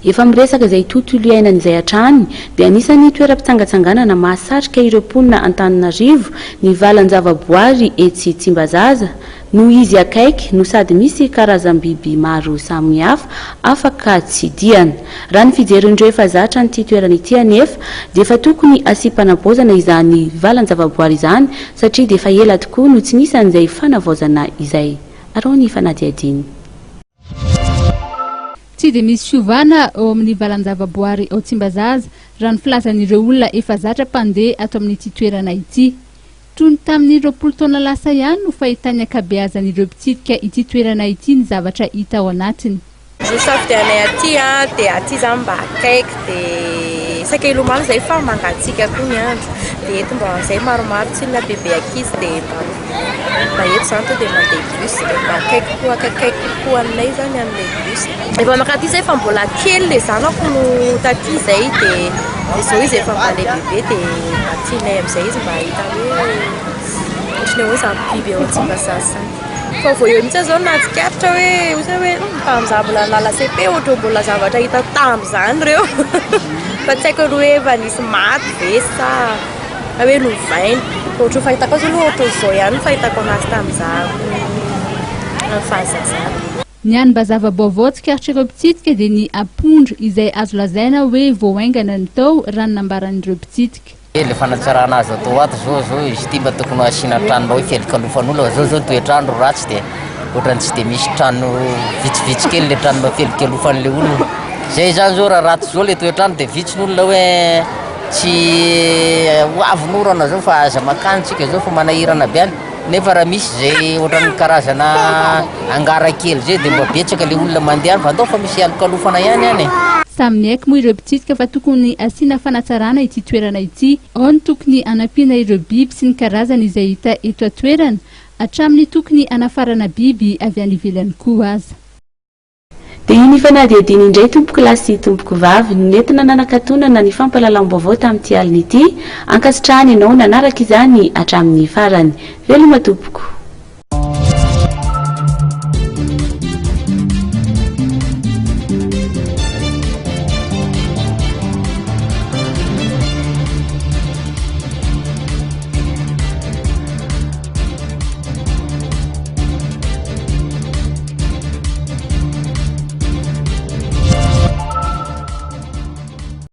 efa miresaka izay tontolo iainana izay hatrany dia anisany toeram-pitsangatsanganana mahasatrika ireo mponina Antananarivo ny valan-javaboary etsy Tsimbazaza no izy akaiky no sady misy karazam-biby maro samihafa afaka tsidiana. Raha ny fijerindreo efa zatra nyity toerana ity anefa dia efa tokony asiam-panavaozana izany valan-javaboary izany satria dia efa ela tokoa no tsy nisy an'izay fanavaozana izay. Arony Fanadiadiny. Tsy dia misy fiovana ao amin'ny valan-javaboary ao Tsimbazaza raha ny filazan'ireo olona efa zatra mpandeha ato amin'ity toerana ity. Toy ny tamin'ny 20 taona lasa ihany no fahitany ankabeazan'ireo mpitsidika ity toerana ity ny zavatra hita ao anatiny. Safidianay aty dia aty zany mba akaiky dia isaka ilomano izay fa mangatsika koa ny andro dia eto mba izay maromaro tsilona bebe ankizy dia mba eto zany to dia mandeha bus dia mba akaiky koa aminay zany amin'ilay bus. Efa makaty izay fa mbola kely le zanako no taty izay dia izao izy efa mba le bebe dia atinay amin'izay izy mba hita hoe ohatrany hoe zany biby ao Tsimbazaza zany. Fa vao eo mihitsy zao nahatsikaritra hoe oza hoe tamin'izaho mbola nala CP ohatry mbola zavatra hita tamin'izany reo fa tsy haiko hoe efa nisy maty ve sa hoe novaina ohatry fahitako azy aloha ohatry zao ihany fahitako anazy tamin'izaho fahazazana. Ny any mba zava-baovao tsikaritra ireo mpitsidika dia ny apondra izay azo lazaina hoe vao aingana ny tao raha ny nambaran'ireo mpitsidika. Le fanatsarana azy atao ato zao izy ity mba tokony asiana trano hoe felikalofan'olona zao toetrandro ratsy dia ohatrany tsy dia misy trano vitsivitsy kely le trano mba felikalofan'le olona zay zany zao raha ratsy zao le toetrandro dia vitsy n'olona hoe tsy hoavon'orana zao fa aza makantsika zao fa manahirana be any nefa raha misy zay ohatrany karazana angara kely zay dia mba betsaka le olona mandeha fa andao fa misy alokalofana ihany any. Samy haiko moa ireo mpitsidika fa tokony asiana fanatsarana ity toerana ity. Ao ny tokony anampiana ireo biby sy ny karazana izay hita eto an-toerana hatramin'ny tokony anafarana biby avy any ivelany koa aza. Dia iny Fanadiadiny indray tompoko lahy sy tompoko vavy no nentina nanakatonana ny fampahalalam-baovao tamin'ity alina ity ankasitrahany ianao nanaraka izany hatramin'ny farany. Veloma tompoko.